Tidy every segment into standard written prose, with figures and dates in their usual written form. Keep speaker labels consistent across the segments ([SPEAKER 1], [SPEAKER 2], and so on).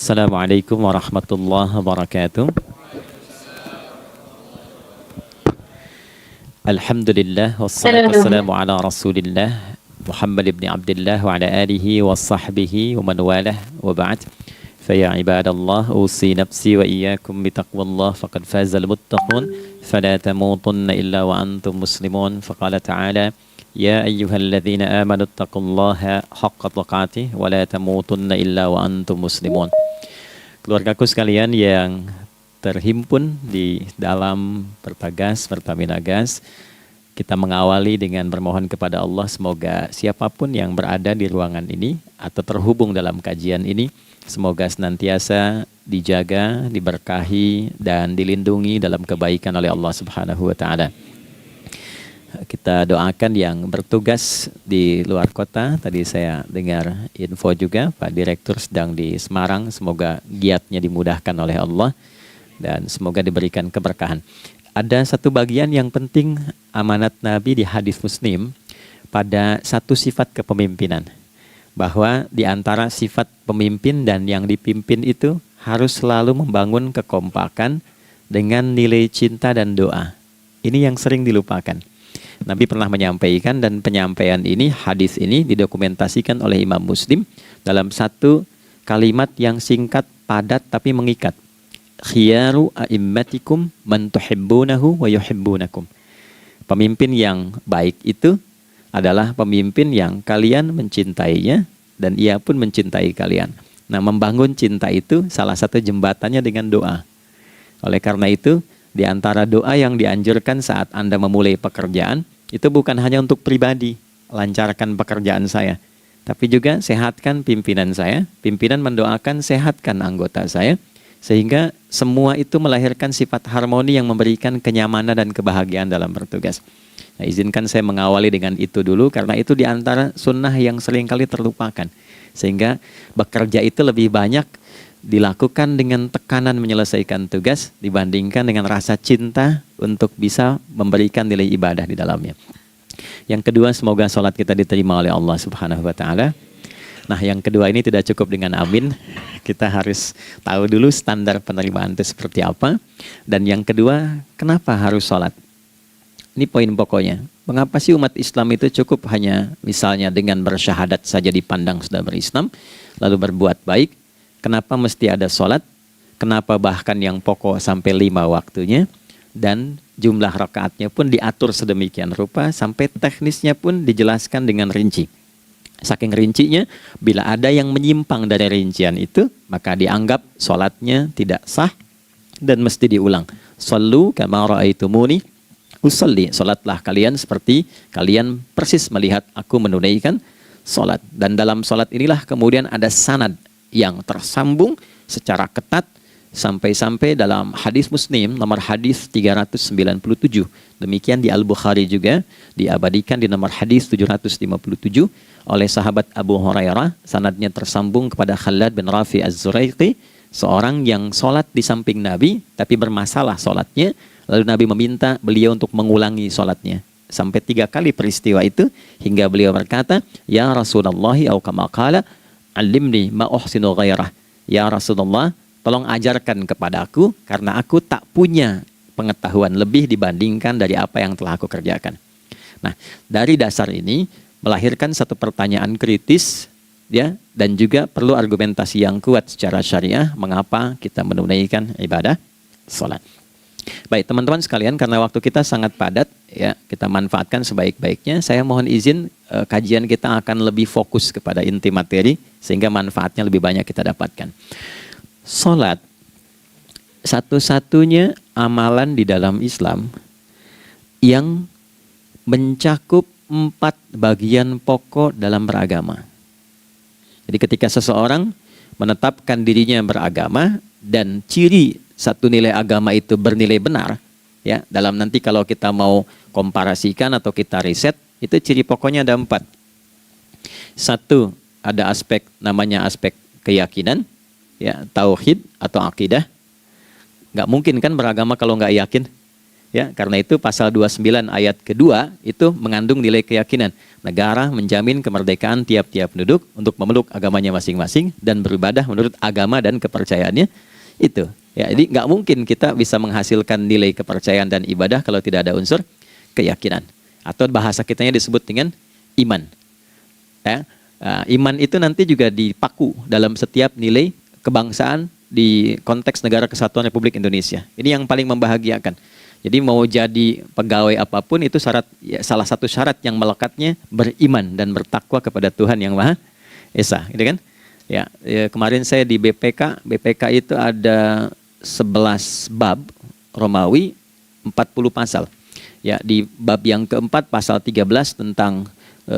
[SPEAKER 1] Assalamualaikum warahmatullahi wabarakatuh. Alhamdulillah wassalatu
[SPEAKER 2] Salam.
[SPEAKER 1] wassalamu ala Rasulillah Muhammad ibn Abdullah wa ala alihi wa sahbihi wa man walah wa ba'd. Faya ibadallah usi nafsi wa iyyakum bitaqwallah faqad fazal muttaqun fala tamutunna illa wa antum muslimun. Faqala ta'ala ya ayyuhalladzina amanu taqullaha haqqa tuqatih wa la tamutunna illa wa antum muslimun. Keluargaku sekalian yang terhimpun di dalam Pertagas, Pertamina Gas, kita mengawali dengan bermohon kepada Allah semoga siapapun yang berada di ruangan ini atau terhubung dalam kajian ini, semoga senantiasa dijaga, diberkahi, dan dilindungi dalam kebaikan oleh Allah Subhanahu wa Ta'ala. Kita doakan yang bertugas di luar kota. Tadi saya dengar info juga Pak Direktur sedang di Semarang. Semoga giatnya dimudahkan oleh Allah dan semoga diberikan keberkahan. Ada satu bagian yang penting amanat Nabi di hadis Muslim pada satu sifat kepemimpinan. Bahwa di antara sifat pemimpin dan yang dipimpin itu harus selalu membangun kekompakan dengan nilai cinta dan doa. Ini yang sering dilupakan. Nabi pernah menyampaikan dan penyampaian ini, hadis ini didokumentasikan oleh Imam Muslim dalam satu kalimat yang singkat, padat tapi mengikat. Khiyaru a'immatikum man tuhibbunahu wa yuhibbunakum. Pemimpin yang baik itu adalah pemimpin yang kalian mencintainya dan ia pun mencintai kalian. Nah, membangun cinta itu salah satu jembatannya dengan doa. Oleh karena itu, di antara doa yang dianjurkan saat Anda memulai pekerjaan, itu bukan hanya untuk pribadi, lancarkan pekerjaan saya. Tapi juga sehatkan pimpinan saya, pimpinan mendoakan sehatkan anggota saya, sehingga semua itu melahirkan sifat harmoni yang memberikan kenyamanan dan kebahagiaan dalam bertugas. Nah, izinkan saya mengawali dengan itu dulu, karena itu di antara sunnah yang seringkali terlupakan. Sehingga bekerja itu lebih banyak dilakukan dengan tekanan menyelesaikan tugas dibandingkan dengan rasa cinta untuk bisa memberikan nilai ibadah di dalamnya. Yang kedua, semoga sholat kita diterima oleh Allah Subhanahu wa Ta'ala. Nah, yang kedua ini tidak cukup dengan amin. Kita harus tahu dulu standar penerimaan itu seperti apa. Dan yang kedua, kenapa harus sholat? Ini poin pokoknya. Mengapa sih umat Islam itu cukup hanya misalnya dengan bersyahadat saja dipandang sudah berislam, lalu berbuat baik? Kenapa mesti ada sholat? Kenapa bahkan yang pokok sampai 5 waktunya? Dan jumlah rakaatnya pun diatur sedemikian rupa sampai teknisnya pun dijelaskan dengan rinci. Saking rincinya, bila ada yang menyimpang dari rincian itu, maka dianggap sholatnya tidak sah dan mesti diulang. Shallu kama ra'aitumuni usalli. Sholatlah kalian seperti kalian persis melihat aku menunaikan sholat. Dan dalam sholat inilah kemudian ada sanad yang tersambung secara ketat sampai-sampai dalam hadis Muslim nomor hadis 397. Demikian di Al-Bukhari juga diabadikan di nomor hadis 757 oleh sahabat Abu Hurairah. Sanadnya tersambung kepada Khalad bin Rafi Az-Zuraiqi, seorang yang sholat di samping Nabi tapi bermasalah sholatnya. Lalu Nabi meminta beliau untuk mengulangi sholatnya. Sampai 3 kali peristiwa itu hingga beliau berkata, ya Rasulullah au kama qala alimni ma uhsinu ghairah. Ya Rasulullah, tolong ajarkan kepadaku karena aku tak punya pengetahuan lebih dibandingkan dari apa yang telah aku kerjakan. Nah, dari dasar ini melahirkan satu pertanyaan kritis ya, dan juga perlu argumentasi yang kuat secara syariah mengapa kita menunaikan ibadah salat. Baik teman-teman sekalian, karena waktu kita sangat padat ya, kita manfaatkan sebaik-baiknya. Saya mohon izin kajian kita akan lebih fokus kepada inti materi sehingga manfaatnya lebih banyak kita dapatkan. Salat satu-satunya amalan di dalam Islam yang mencakup 4 bagian pokok dalam beragama. Jadi ketika seseorang menetapkan dirinya beragama dan ciri satu nilai agama itu bernilai benar, ya, dalam nanti kalau kita mau komparasikan atau kita riset, itu ciri pokoknya ada 4. Satu, ada aspek namanya aspek keyakinan, ya, tauhid atau akidah. Nggak mungkin kan beragama kalau nggak yakin. Ya, karena itu pasal 29 ayat kedua itu mengandung nilai keyakinan. Negara menjamin kemerdekaan tiap-tiap penduduk untuk memeluk agamanya masing-masing dan beribadah menurut agama dan kepercayaannya itu. Ya, jadi nggak mungkin kita bisa menghasilkan nilai kepercayaan dan ibadah kalau tidak ada unsur keyakinan. Atau bahasa kitanya disebut dengan iman. Ya, iman itu nanti juga dipaku dalam setiap nilai kebangsaan di konteks Negara Kesatuan Republik Indonesia. Ini yang paling membahagiakan. Jadi mau jadi pegawai apapun itu syarat, ya, salah satu syarat yang melekatnya beriman dan bertakwa kepada Tuhan Yang Maha Esa, gitu kan? Ya, kemarin saya di BPK itu ada 11 bab Romawi, 40 pasal. Ya, di bab yang keempat pasal 13 tentang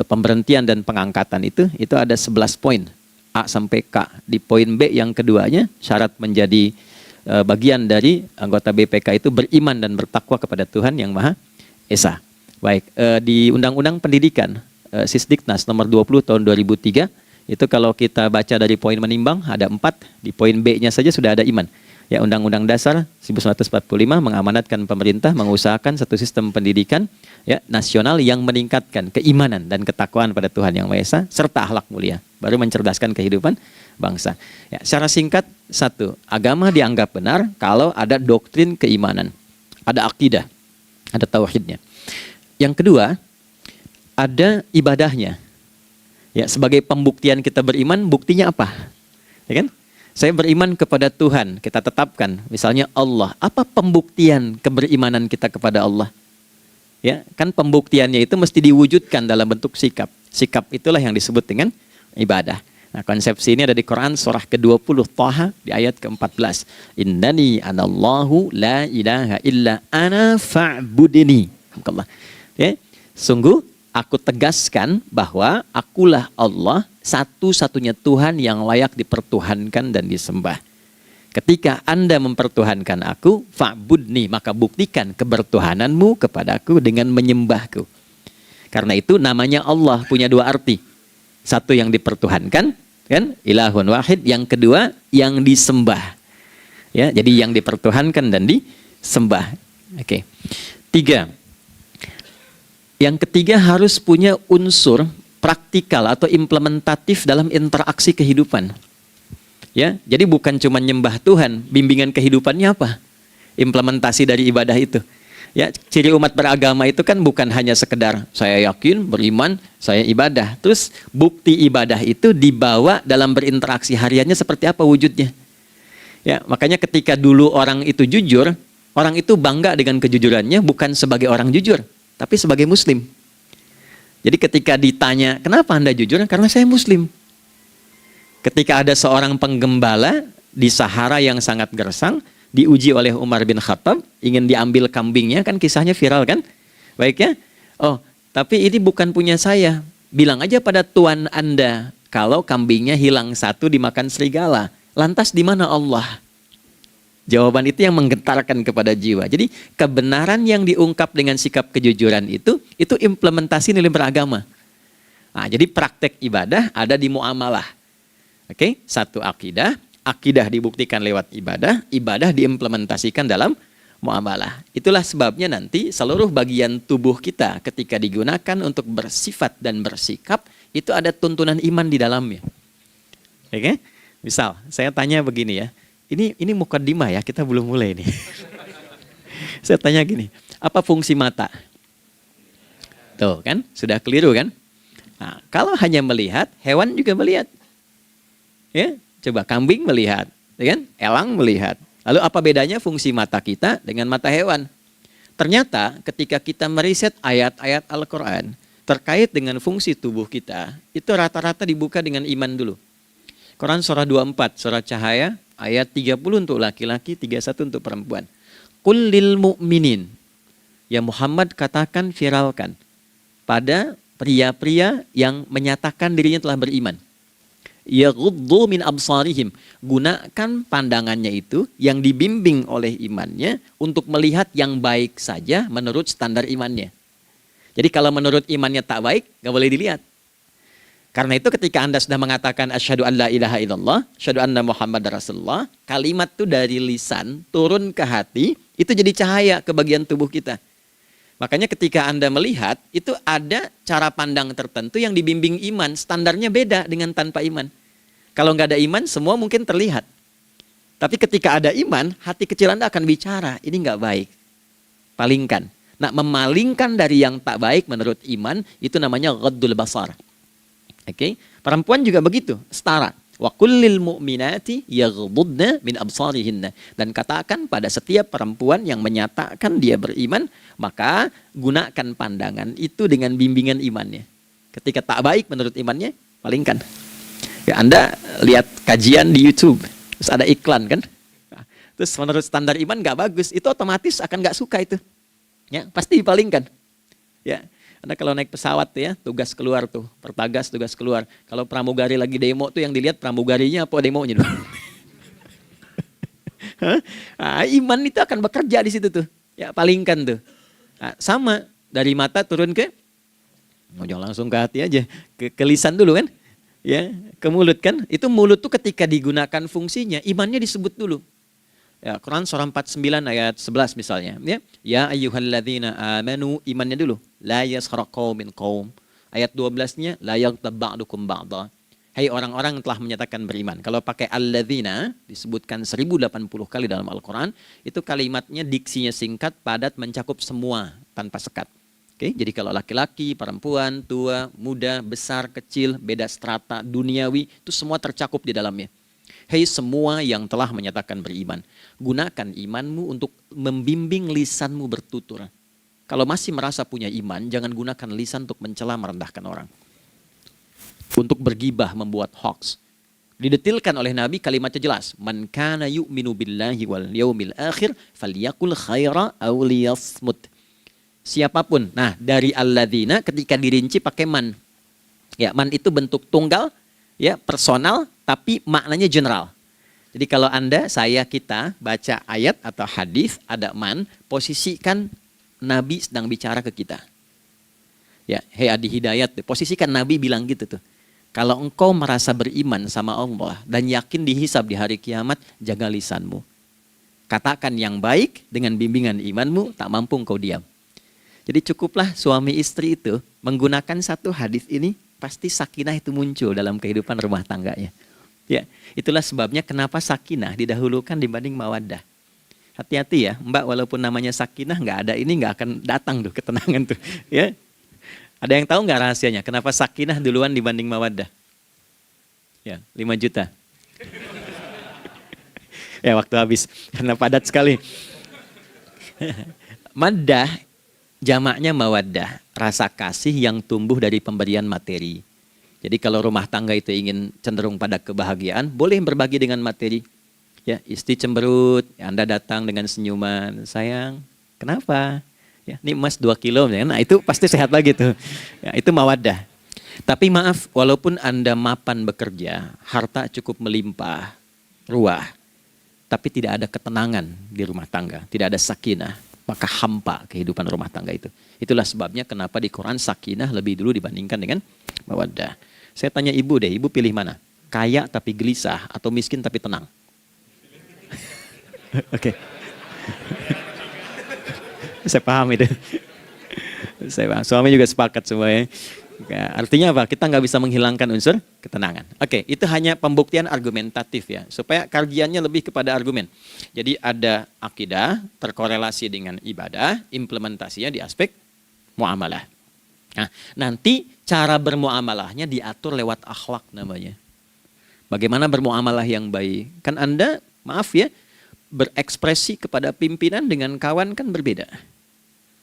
[SPEAKER 1] pemberhentian dan pengangkatan itu ada 11 poin A sampai K. Di poin B yang keduanya syarat menjadi bagian dari anggota BPK itu beriman dan bertakwa kepada Tuhan Yang Maha Esa. Baik, di Undang-Undang Pendidikan Sisdiknas nomor 20 tahun 2003 itu kalau kita baca dari poin menimbang ada 4, di poin B-nya saja sudah ada iman. Ya, Undang-Undang Dasar 1945 mengamanatkan pemerintah mengusahakan satu sistem pendidikan ya nasional yang meningkatkan keimanan dan ketakwaan pada Tuhan Yang Maha Esa serta akhlak mulia, baru mencerdaskan kehidupan bangsa. Ya, secara singkat, satu, agama dianggap benar kalau ada doktrin keimanan, ada akidah, ada tauhidnya. Yang kedua, ada ibadahnya. Ya, sebagai pembuktian kita beriman, buktinya apa? Ya kan? Saya beriman kepada Tuhan, kita tetapkan, misalnya Allah. Apa pembuktian keberimanan kita kepada Allah? Ya, kan pembuktiannya itu mesti diwujudkan dalam bentuk sikap. Sikap itulah yang disebut dengan ibadah. Nah, konsepsi ini ada di Quran surah ke-20 Thaha di ayat ke-14. Innani anallahu la ilaha illa ana fa'budini. Ya, sungguh aku tegaskan bahwa akulah Allah, satu-satunya Tuhan yang layak dipertuhankan dan disembah. Ketika Anda mempertuhankan aku, fa'budni, maka buktikan kebertuhananmu kepadaku dengan menyembahku. Karena itu namanya Allah punya dua arti. Satu yang dipertuhankan, kan? Ilahun wahid. Yang kedua yang disembah. Ya, jadi yang dipertuhankan dan disembah. Oke. 3. Yang ketiga harus punya unsur praktikal atau implementatif dalam interaksi kehidupan. Ya, jadi bukan cuma nyembah Tuhan, bimbingan kehidupannya apa? Implementasi dari ibadah itu. Ya, ciri umat beragama itu kan bukan hanya sekedar saya yakin, beriman, saya ibadah. Terus bukti ibadah itu dibawa dalam berinteraksi hariannya seperti apa wujudnya. Ya, makanya ketika dulu orang itu jujur, orang itu bangga dengan kejujurannya bukan sebagai orang jujur, tapi sebagai muslim. Jadi ketika ditanya, kenapa Anda jujur? Karena saya muslim. Ketika ada seorang penggembala di Sahara yang sangat gersang, diuji oleh Umar bin Khattab, ingin diambil kambingnya, kan kisahnya viral kan? Baik ya? Oh, tapi ini bukan punya saya. Bilang aja pada tuan Anda, kalau kambingnya hilang satu dimakan serigala. Lantas di mana Allah? Jawaban itu yang menggetarkan kepada jiwa. Jadi kebenaran yang diungkap dengan sikap kejujuran itu implementasi nilai beragama. Nah, jadi praktek ibadah ada di muamalah. Oke, satu akidah. Akidah dibuktikan lewat ibadah, ibadah diimplementasikan dalam muamalah. Itulah sebabnya nanti seluruh bagian tubuh kita ketika digunakan untuk bersifat dan bersikap, itu ada tuntunan iman di dalamnya. Oke? Misal, saya tanya begini ya, ini mukaddimah ya, kita belum mulai nih. Saya tanya gini, apa fungsi mata? Tuh kan, sudah keliru kan? Nah, kalau hanya melihat, hewan juga melihat. Ya? Coba kambing melihat, ya kan? Elang melihat. Lalu apa bedanya fungsi mata kita dengan mata hewan? Ternyata ketika kita meriset ayat-ayat Al-Quran terkait dengan fungsi tubuh kita, itu rata-rata dibuka dengan iman dulu. Quran surah 24, surah Cahaya, ayat 30 untuk laki-laki, 31 untuk perempuan. Qul lil mu'minin. Ya Muhammad katakan, viralkan pada pria-pria yang menyatakan dirinya telah beriman. Yaghuddu min absarihim, gunakan pandangannya itu yang dibimbing oleh imannya untuk melihat yang baik saja menurut standar imannya. Jadi kalau menurut imannya tak baik, nggak boleh dilihat. Karena itu ketika Anda sudah mengatakan asyhadu an la ilaha illallah, asyhadu anna Muhammad Rasulullah, kalimat itu dari lisan turun ke hati, itu jadi cahaya ke bagian tubuh kita. Makanya ketika Anda melihat, itu ada cara pandang tertentu yang dibimbing iman, standarnya beda dengan tanpa iman. Kalau nggak ada iman, semua mungkin terlihat. Tapi ketika ada iman, hati kecil Anda akan bicara, ini nggak baik. Palingkan. Nah, memalingkan dari yang tak baik menurut iman, itu namanya ghaddul basar. Oke, perempuan juga begitu, setara. Wa kullil mu'minati yaghdudna min absarihinna. Dan katakan pada setiap perempuan yang menyatakan dia beriman, maka gunakan pandangan itu dengan bimbingan imannya. Ketika tak baik menurut imannya, palingkan. Ya, Anda lihat kajian di YouTube, terus ada iklan kan? Terus menurut standar iman nggak bagus, itu otomatis akan nggak suka itu. Ya, pasti dipalingkan. Ya. Anda kalau naik pesawat tuh ya, tugas keluar tuh, pertagas tugas keluar. Kalau pramugari lagi demo tuh yang dilihat pramugarinya apa demonya tuh. Nah, iman itu akan bekerja di situ tuh. Ya, palingkan tuh. Nah, sama dari mata turun ke, jangan langsung ke hati aja, ke lisan dulu kan. Ya, ke mulut kan. Itu mulut tuh ketika digunakan fungsinya, imannya disebut dulu. Ya, Quran surah 49 ayat 11 misalnya, ya. Ya ayyuhalladzina amanu, imannya dulu. La yaskhar qaumin qaum. Ayat 12-nya la yaghtab ba'dukum ba'dha. Hai orang-orang yang telah menyatakan beriman. Kalau pakai alladzina disebutkan 1080 kali dalam Al-Qur'an, itu kalimatnya diksinya singkat, padat, mencakup semua tanpa sekat. Oke, jadi kalau laki-laki, perempuan, tua, muda, besar, kecil, beda strata, duniawi, itu semua tercakup di dalamnya. Hei semua yang telah menyatakan beriman, gunakan imanmu untuk membimbing lisanmu bertutur. Kalau masih merasa punya iman, jangan gunakan lisan untuk mencela merendahkan orang. Untuk bergibah, membuat hoax. Didetilkan oleh Nabi kalimatnya jelas. Man kana yu'minu billahi wal yaumil akhir falyakul khaira aw liyasmut. Siapapun. Nah, dari alladzina ketika dirinci pakai man. Ya, man itu bentuk tunggal, ya, personal, tapi maknanya general. Jadi kalau Anda, saya, kita baca ayat atau hadis ada man, posisikan Nabi sedang bicara ke kita. Ya, hei Adi Hidayat, posisikan Nabi bilang gitu tuh. Kalau engkau merasa beriman sama Allah dan yakin dihisab di hari kiamat, jaga lisanmu. Katakan yang baik dengan bimbingan imanmu, tak mampu engkau diam. Jadi cukuplah suami istri itu menggunakan satu hadis ini, pasti sakinah itu muncul dalam kehidupan rumah tangganya. Ya, itulah sebabnya kenapa sakinah didahulukan dibanding mawaddah. Hati-hati ya, Mbak, walaupun namanya sakinah nggak ada ini nggak akan datang tuh ketenangan tuh. Ya, ada yang tahu nggak rahasianya? Kenapa sakinah duluan dibanding mawaddah? Ya, 5 juta. Ya, waktu habis karena padat sekali. Maddah jamaknya mawaddah, rasa kasih yang tumbuh dari pemberian materi. Jadi kalau rumah tangga itu ingin cenderung pada kebahagiaan, boleh berbagi dengan materi. Ya, istri cemberut, Anda datang dengan senyuman, sayang, kenapa? Ya, ini emas 2 kilo, nah itu pasti sehat lagi tuh. Ya, itu mawaddah. Tapi maaf, walaupun Anda mapan bekerja, harta cukup melimpah, ruah, tapi tidak ada ketenangan di rumah tangga, tidak ada sakinah, maka hampa kehidupan rumah tangga itu. Itulah sebabnya kenapa di Quran sakinah lebih dulu dibandingkan dengan mawaddah. Saya tanya ibu deh, ibu pilih mana? Kaya tapi gelisah atau miskin tapi tenang? Oke. Saya paham itu. Saya paham. Suami juga sepakat semuanya. Artinya apa? Kita nggak bisa menghilangkan unsur ketenangan. Oke, itu hanya pembuktian argumentatif ya, supaya kajiannya lebih kepada argumen. Jadi ada akidah terkorelasi dengan ibadah, implementasinya di aspek muamalah. Nah, nanti cara bermuamalahnya diatur lewat akhlak namanya. Bagaimana bermuamalah yang baik? Kan Anda, maaf ya, berekspresi kepada pimpinan dengan kawan kan berbeda.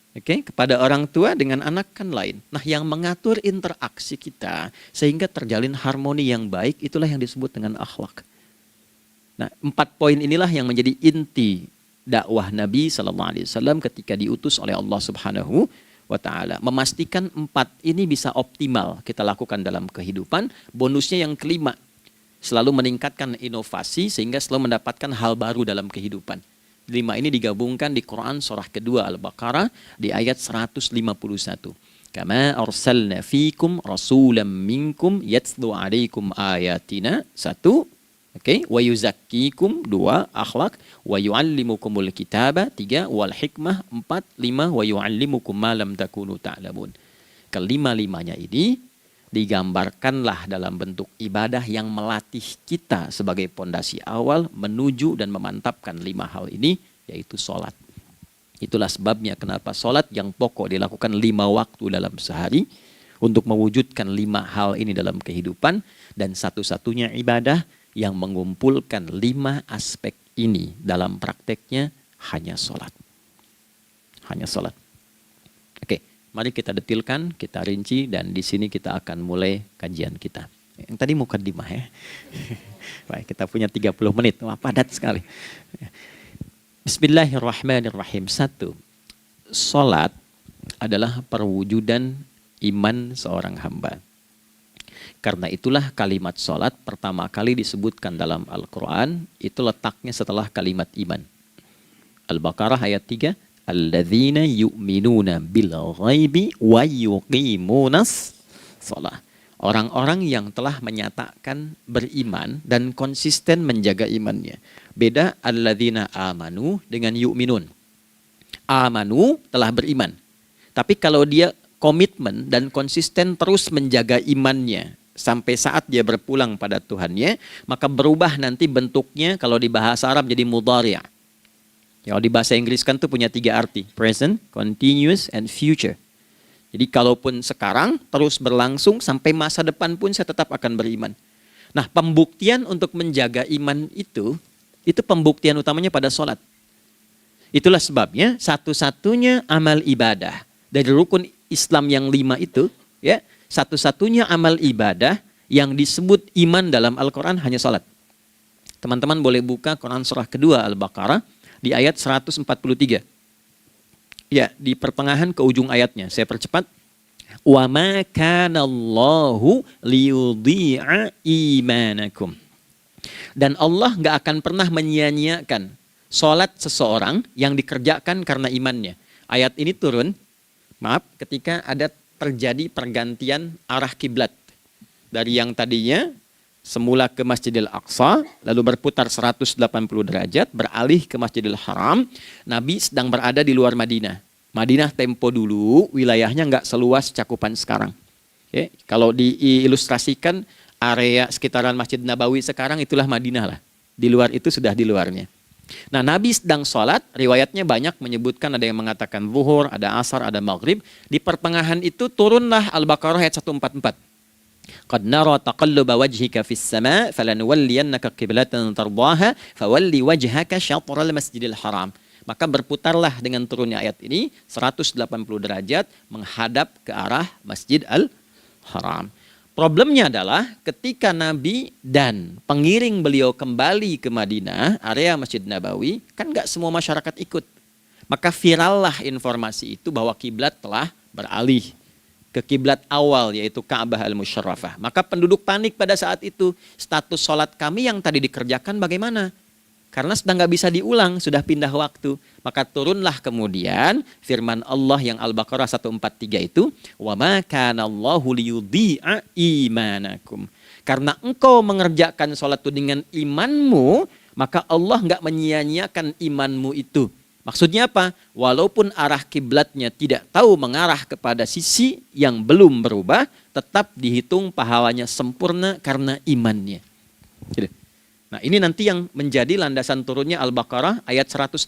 [SPEAKER 1] Oke, kepada orang tua dengan anak kan lain. Nah, yang mengatur interaksi kita sehingga terjalin harmoni yang baik, itulah yang disebut dengan akhlak. Nah, 4 poin inilah yang menjadi inti dakwah Nabi SAW ketika diutus oleh Allah Subhanahu wa ta'ala. Memastikan 4 ini bisa optimal kita lakukan dalam kehidupan. Bonusnya yang kelima, selalu meningkatkan inovasi sehingga selalu mendapatkan hal baru dalam kehidupan. 5 ini digabungkan di Quran surah kedua Al-Baqarah di ayat 151. Kama arsalna fikum rasulam minkum yatslu alaikum ayatina. 1. Oke, wa yuzakkikum. 2. Akhlak. Wa yuallimukumul kitaba. 3. Wal hikmah. 4. 5. Wa yuallimukum ma lam takunu ta'lamun. Kelima-limanya ini digambarkanlah dalam bentuk ibadah yang melatih kita sebagai pondasi awal menuju dan memantapkan 5 hal ini, yaitu sholat. Itulah sebabnya kenapa sholat yang pokok dilakukan 5 waktu dalam sehari untuk mewujudkan 5 hal ini dalam kehidupan, dan satu-satunya ibadah yang mengumpulkan 5 aspek ini dalam prakteknya hanya sholat. Hanya sholat. Oke. Mari kita detilkan, kita rinci, dan di sini kita akan mulai kajian kita. Yang tadi mukadimah ya. Baik, kita punya 30 menit. Wah, padat sekali. Bismillahirrahmanirrahim. 1. Salat adalah perwujudan iman seorang hamba. Karena itulah kalimat salat pertama kali disebutkan dalam Al-Quran, itu letaknya setelah kalimat iman. Al-Baqarah ayat 3. Alladzina yu'minuna bil ghaibi wa yuqimunas shalah. Orang-orang yang telah menyatakan beriman dan konsisten menjaga imannya. Beda alladzina amanu dengan yu'minun. Amanu telah beriman. Tapi kalau dia komitmen dan konsisten terus menjaga imannya sampai saat dia berpulang pada Tuhannya, maka berubah nanti bentuknya kalau di bahasa Arab jadi mudhari'. Kalau di bahasa Inggris kan tuh punya 3 arti. Present, continuous, and future. Jadi kalaupun sekarang terus berlangsung sampai masa depan pun saya tetap akan beriman. Nah, pembuktian untuk menjaga iman itu pembuktian utamanya pada sholat. Itulah sebabnya satu-satunya amal ibadah dari rukun Islam yang 5 itu, ya, satu-satunya amal ibadah yang disebut iman dalam Al-Quran hanya sholat. Teman-teman boleh buka Quran surah kedua Al-Baqarah di ayat 143. Ya, di pertengahan ke ujung ayatnya. Saya percepat. Wa ma kana Allahu liyudhi'a imanakum. Dan Allah nggak akan pernah menyia-nyiakan salat seseorang yang dikerjakan karena imannya. Ayat ini turun, ketika ada terjadi pergantian arah kiblat. Dari yang tadinya semula ke Masjidil Aqsa, lalu berputar 180 derajat, beralih ke Masjidil Haram. Nabi sedang berada di luar Madinah. Madinah tempo dulu, wilayahnya nggak seluas cakupan sekarang. Ya, kalau diilustrasikan, area sekitaran Masjid Nabawi sekarang itulah Madinah lah. Di luar itu sudah di luarnya. Nah, Nabi sedang sholat, riwayatnya banyak menyebutkan, ada yang mengatakan zuhur, ada asar, ada maghrib. Di pertengahan itu turunlah Al-Baqarah ayat 144. Qad nara taqalluba wajhika fis sama' falanuwalliyannaka qiblatan tardaha fawalli wajhaka syatral masjidil haram. Maka berputarlah dengan turunnya ayat ini 180 derajat menghadap ke arah Masjid Al-Haram. Problemnya adalah ketika Nabi dan pengiring beliau kembali ke Madinah, area Masjid Nabawi, kan nggak semua masyarakat ikut. Maka virallah informasi itu bahwa kiblat telah beralih ke kiblat awal, yaitu Ka'bah Al-Musyarrafah. Maka penduduk panik pada saat itu. Status sholat kami yang tadi dikerjakan bagaimana? Karena sedang nggak bisa diulang, sudah pindah waktu. Maka turunlah kemudian firman Allah yang Al-Baqarah 143 itu, wa ma kana Allahu liyudhi'a imanakum. Karena engkau mengerjakan sholat itu dengan imanmu, maka Allah nggak menyia-nyiakan imanmu itu. Maksudnya apa? Walaupun arah kiblatnya tidak tahu mengarah kepada sisi yang belum berubah, tetap dihitung pahalanya sempurna karena imannya. Gitu. Nah, ini nanti yang menjadi landasan turunnya Al-Baqarah ayat 115.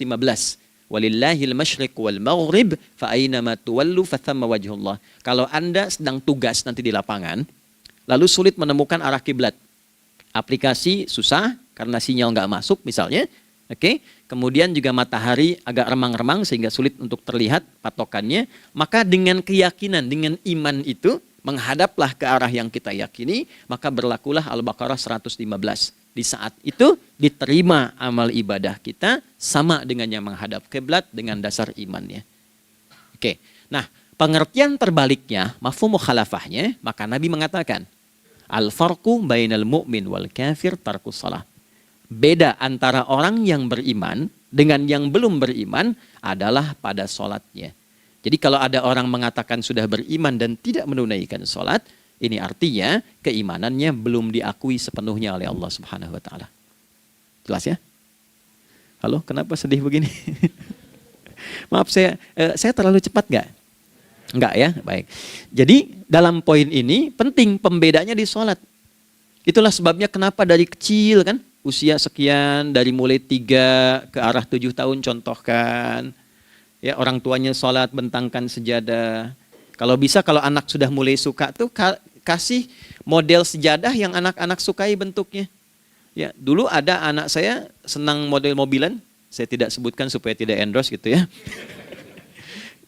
[SPEAKER 1] Walillahil masyriq wal maghrib fa aynama tuwallu fathamma wajhullah. Kalau Anda sedang tugas nanti di lapangan, lalu sulit menemukan arah kiblat. Aplikasi susah karena sinyal nggak masuk misalnya. Oke, kemudian juga matahari agak remang-remang sehingga sulit untuk terlihat patokannya. Maka dengan keyakinan, dengan iman itu, menghadaplah ke arah yang kita yakini, maka berlakulah Al-Baqarah 115. Di saat itu diterima amal ibadah kita sama dengan yang menghadap kiblat dengan dasar imannya. Oke, nah pengertian terbaliknya, mafhum mukhalafahnya, maka Nabi mengatakan, al-farqu bainal mu'min wal kafir tarkus salah. Beda antara orang yang beriman dengan yang belum beriman adalah pada sholatnya. Jadi kalau ada orang mengatakan sudah beriman dan tidak menunaikan sholat, ini artinya keimanannya belum diakui sepenuhnya oleh Allah Subhanahu wa taala. Jelas ya? Halo, kenapa sedih begini? Maaf, saya terlalu cepat nggak? Enggak ya, baik. Jadi dalam poin ini penting pembedanya di sholat. Itulah sebabnya kenapa dari kecil kan, usia sekian, dari mulai 3 ke arah 7 tahun contohkan. Ya, orang tuanya sholat bentangkan sejadah. Kalau bisa kalau anak sudah mulai suka tuh kasih model sejadah yang anak-anak sukai bentuknya. Ya, dulu ada anak saya senang model mobilan, saya tidak sebutkan supaya tidak endorse gitu ya.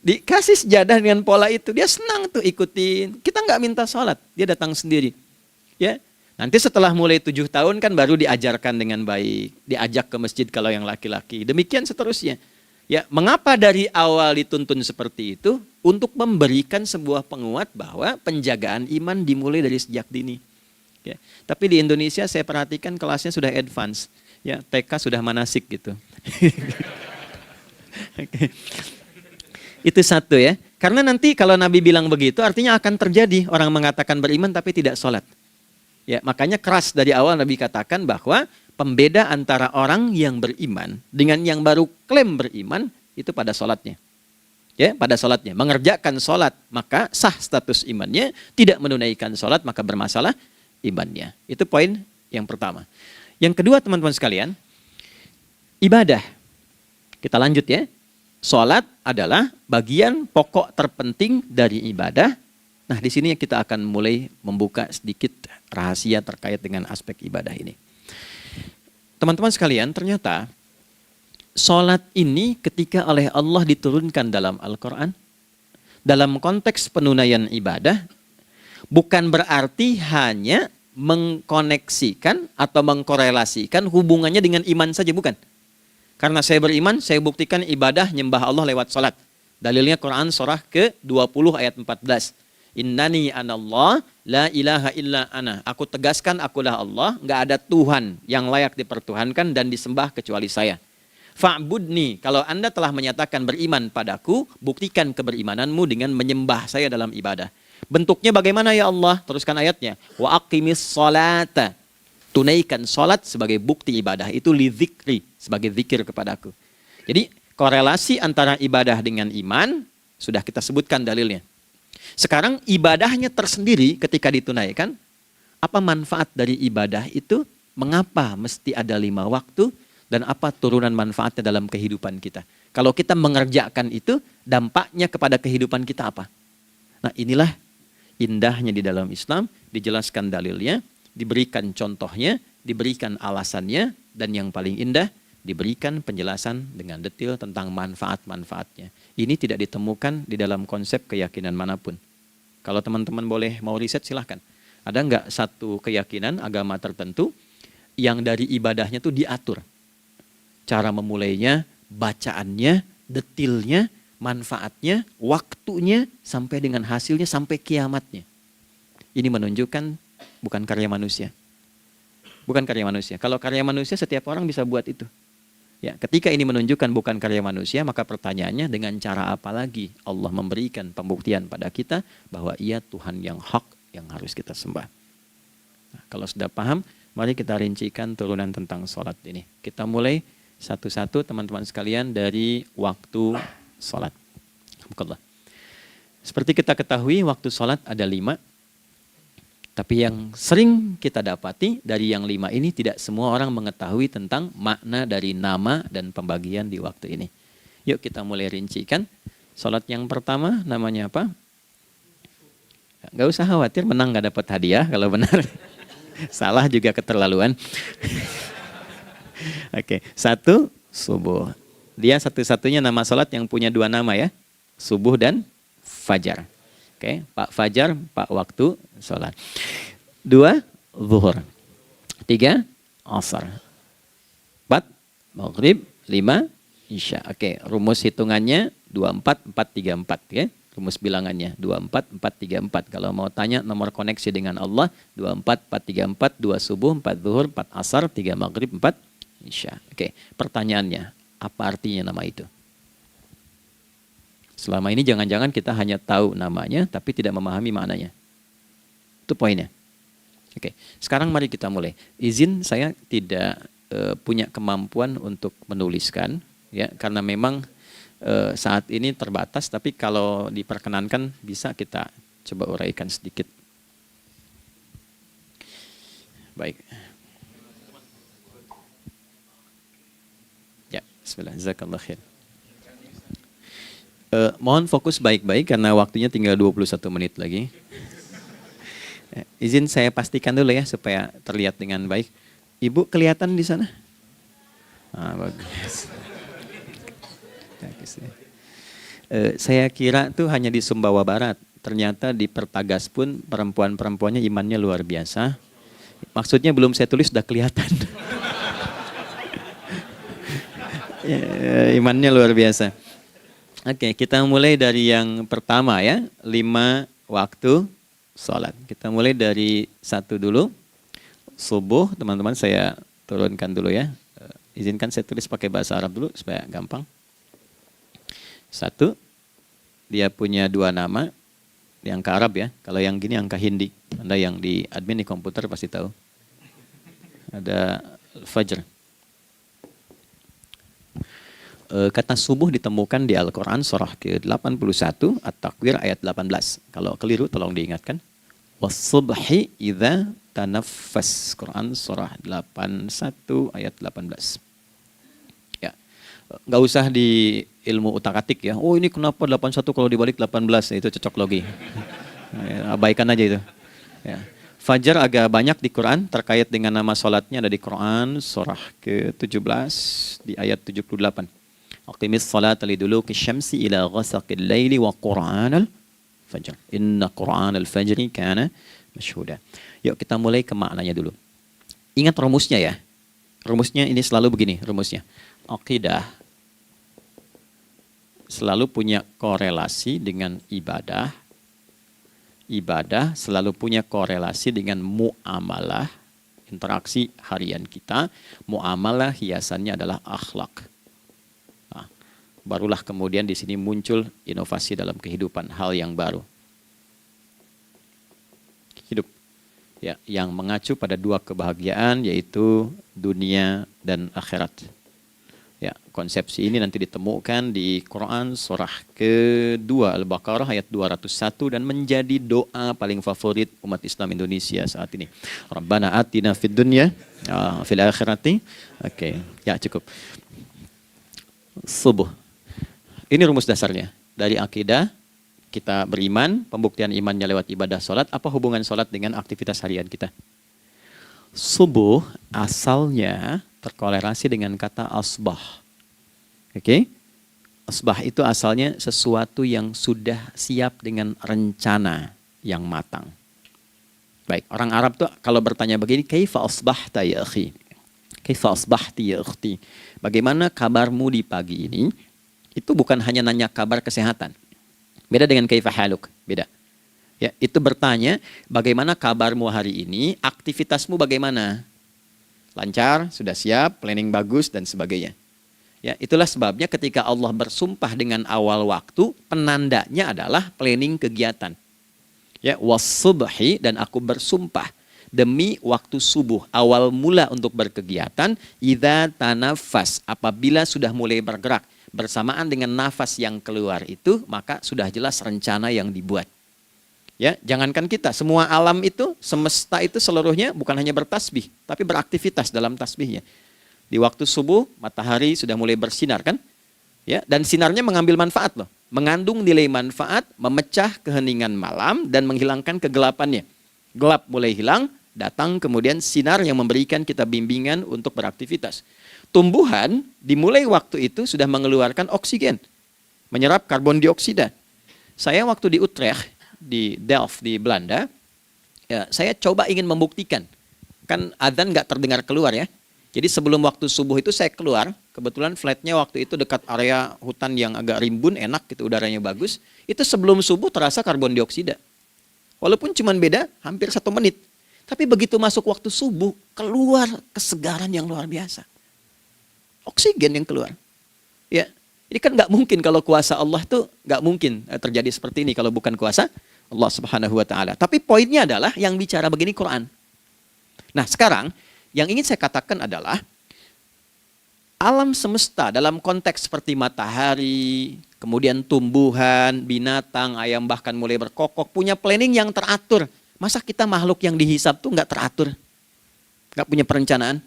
[SPEAKER 1] Dikasih sejadah dengan pola itu, dia senang tuh ikutin. Kita nggak minta sholat, dia datang sendiri. Ya, nanti setelah mulai 7 tahun kan baru diajarkan dengan baik, diajak ke masjid kalau yang laki-laki. Demikian seterusnya. Ya, mengapa dari awal dituntun seperti itu? Untuk memberikan sebuah penguat bahwa penjagaan iman dimulai dari sejak dini. Ya, tapi di Indonesia saya perhatikan kelasnya sudah advance. Ya, TK sudah manasik gitu. Okay. Itu satu ya. Karena nanti kalau Nabi bilang begitu artinya akan terjadi orang mengatakan beriman tapi tidak sholat. Ya, makanya keras dari awal Nabi katakan bahwa pembeda antara orang yang beriman dengan yang baru klaim beriman itu pada sholatnya. Ya, pada sholatnya. Mengerjakan sholat maka sah status imannya, tidak menunaikan sholat maka bermasalah imannya. Itu poin yang pertama. Yang kedua teman-teman sekalian, ibadah. Kita lanjut ya. Sholat adalah bagian pokok terpenting dari ibadah. Nah, di sini kita akan mulai membuka sedikit rahasia terkait dengan aspek ibadah ini. Teman-teman sekalian, ternyata sholat ini ketika oleh Allah diturunkan dalam Al-Quran, dalam konteks penunaian ibadah, bukan berarti hanya mengkoneksikan atau mengkorelasikan hubungannya dengan iman saja, bukan. Karena saya beriman, saya buktikan ibadah nyembah Allah lewat sholat. Dalilnya Quran surah ke-20 ayat 14. Innani anallah la ilaha illa ana. Aku tegaskan akulah Allah, nggak ada Tuhan yang layak dipertuhankan dan disembah kecuali saya. Fa'budni, kalau Anda telah menyatakan beriman padaku, buktikan keberimananmu dengan menyembah saya dalam ibadah. Bentuknya bagaimana ya Allah? Teruskan ayatnya. Wa aqimis sholata. Tunaikan sholat sebagai bukti ibadah. Itu li dzikri, sebagai zikir kepadaku. Jadi korelasi antara ibadah dengan iman, sudah kita sebutkan dalilnya. Sekarang ibadahnya tersendiri ketika ditunaikan, apa manfaat dari ibadah itu? Mengapa mesti ada 5 waktu? Dan apa turunan manfaatnya dalam kehidupan kita. Kalau kita mengerjakan itu, dampaknya kepada kehidupan kita apa? Nah, inilah indahnya di dalam Islam, dijelaskan dalilnya, diberikan contohnya, diberikan alasannya, dan yang paling indah, diberikan penjelasan dengan detail tentang manfaat-manfaatnya. Ini tidak ditemukan di dalam konsep keyakinan manapun. Kalau teman-teman boleh mau riset silahkan. Ada nggak satu keyakinan agama tertentu yang dari ibadahnya itu diatur? Cara memulainya, bacaannya, detailnya, manfaatnya, waktunya, sampai dengan hasilnya, sampai kiamatnya. Ini menunjukkan bukan karya manusia. Bukan karya manusia. Kalau karya manusia setiap orang bisa buat itu. Ya, ketika ini menunjukkan bukan karya manusia, maka pertanyaannya dengan cara apa lagi Allah memberikan pembuktian pada kita bahwa Ia Tuhan yang hak yang harus kita sembah. Nah, kalau sudah paham, mari kita rincikan turunan tentang sholat ini. Kita mulai satu-satu teman-teman sekalian dari waktu sholat. Seperti kita ketahui waktu sholat ada 5. Tapi yang sering kita dapati dari yang 5 ini tidak semua orang mengetahui tentang makna dari nama dan pembagian di waktu ini. Yuk kita mulai rincikan. Sholat yang pertama namanya apa? Gak usah khawatir menang gak dapat hadiah kalau benar. Salah juga keterlaluan. Oke, 1 subuh. Dia satu-satunya nama sholat yang punya 2 nama ya. Subuh dan fajar. Oke, Pak Fajar, Pak waktu sholat. 2 zuhur. 3 asar. 4 maghrib. 5 isya. Oke, rumus hitungannya 24, 4, 3, 4 ya. Rumus bilangannya 24, 4, 3, 4. Kalau mau tanya nomor koneksi dengan Allah 24, 4, 3, 4, 2 subuh, 4 zuhur, 4 asar, 3 maghrib, 4 isya. Oke, pertanyaannya, apa artinya nama itu? Selama ini jangan-jangan kita hanya tahu namanya tapi tidak memahami maknanya. Itu poinnya. Oke, sekarang mari kita mulai. Izin saya tidak punya kemampuan untuk menuliskan, ya, karena memang saat ini terbatas. Tapi kalau diperkenankan bisa kita coba uraikan sedikit. Baik. Ya, bismillah, jazakallah khair. Mohon fokus baik-baik karena waktunya tinggal 21 menit lagi. Izin saya pastikan dulu ya supaya terlihat dengan baik. Ibu kelihatan di sana? Bagus. Saya kira tuh hanya di Sumbawa Barat. Ternyata di Pertagas pun perempuan-perempuannya imannya luar biasa. Maksudnya belum saya tulis sudah kelihatan. Imannya luar biasa. Oke, kita mulai dari yang pertama ya, 5 waktu sholat. Kita mulai dari 1 dulu. Subuh, teman-teman saya turunkan dulu ya. Izinkan saya tulis pakai bahasa Arab dulu supaya gampang. 1, dia punya 2 nama. Yang ke Arab ya, kalau yang gini angka Hindi. Anda yang di admin di komputer pasti tahu. Ada Fajr. Kata subuh ditemukan di Al-Quran surah ke-81 At-Takwir ayat 18. Kalau keliru tolong diingatkan. Was-subhi idza tanaffas. Quran surah 81 ayat 18. Ya. Nggak usah di ilmu utak-atik ya. Oh ini kenapa 81 kalau dibalik 18? Itu cocok logi. Ya, abaikan aja itu. Ya. Fajar agak banyak di Quran terkait dengan nama sholatnya ada di Quran surah ke-17 di ayat 78. Aqimis salata liduluki syamsi ila ghasaqil laili wa qur'anal fajr. Inna qur'anal fajri kana masyhuda. Yuk kita mulai ke maknanya dulu. Ingat rumusnya ya. Rumusnya ini selalu begini rumusnya. Aqidah selalu punya korelasi dengan ibadah. Ibadah selalu punya korelasi dengan muamalah, interaksi harian kita. Muamalah hiasannya adalah akhlak. Nah, barulah kemudian di sini muncul inovasi dalam kehidupan, hal yang baru. Hidup ya, yang mengacu pada 2 kebahagiaan yaitu dunia dan akhirat. Ya, konsepsi ini nanti ditemukan di Quran surah ke-2 Al-Baqarah ayat 201 dan menjadi doa paling favorit umat Islam Indonesia saat ini. Rabbana atina fid dunya fil akhirati. Oke, ya cukup. Subuh. Ini rumus dasarnya. Dari akidah kita beriman, pembuktian imannya lewat ibadah sholat. Apa hubungan sholat dengan aktivitas harian kita? Subuh asalnya terkolerasi dengan kata asbah. Oke? Asbah itu asalnya sesuatu yang sudah siap dengan rencana yang matang. Baik, orang Arab tuh kalau bertanya begini, kaifa asbahta ya akhi? Kaifa asbahti ya ukhti? Bagaimana kabarmu di pagi ini? Itu bukan hanya nanya kabar kesehatan. Beda dengan kaifa haluk, beda. Ya, itu bertanya, bagaimana kabarmu hari ini? Aktivitasmu bagaimana? Lancar, sudah siap, planning bagus, dan sebagainya. Ya, itulah sebabnya ketika Allah bersumpah dengan awal waktu, penandanya adalah planning kegiatan. Ya, was-subhi, dan aku bersumpah demi waktu subuh, awal mula untuk berkegiatan, idza tanafas, apabila sudah mulai bergerak, bersamaan dengan nafas yang keluar itu, maka sudah jelas rencana yang dibuat. Ya, jangankan kita, semua alam itu, semesta itu seluruhnya bukan hanya bertasbih, tapi beraktivitas dalam tasbihnya. Di waktu subuh, matahari sudah mulai bersinar kan? Ya, dan sinarnya mengambil manfaat loh. Mengandung nilai manfaat, memecah keheningan malam dan menghilangkan kegelapannya. Gelap mulai hilang, datang kemudian sinar yang memberikan kita bimbingan untuk beraktivitas. Tumbuhan dimulai waktu itu sudah mengeluarkan oksigen, menyerap karbon dioksida. Saya waktu di Utrecht, di Delft di Belanda, ya, saya coba ingin membuktikan. Kan adzan nggak terdengar keluar ya. Jadi sebelum waktu subuh itu saya keluar, kebetulan flatnya waktu itu dekat area hutan yang agak rimbun, enak gitu, udaranya bagus. Itu sebelum subuh terasa karbon dioksida. Walaupun cuma beda hampir 1 menit. Tapi begitu masuk waktu subuh, keluar kesegaran yang luar biasa. Oksigen yang keluar. Ya,
[SPEAKER 2] Ini kan nggak mungkin kalau kuasa Allah tuh nggak mungkin terjadi seperti ini kalau bukan kuasa Allah Subhanahu wa taala. Tapi poinnya adalah yang bicara begini Quran. Nah, sekarang yang ingin saya katakan adalah alam semesta dalam konteks seperti matahari, kemudian tumbuhan, binatang, ayam bahkan mulai berkokok punya planning yang teratur. Masa kita makhluk yang dihisab tuh nggak teratur? Nggak punya perencanaan?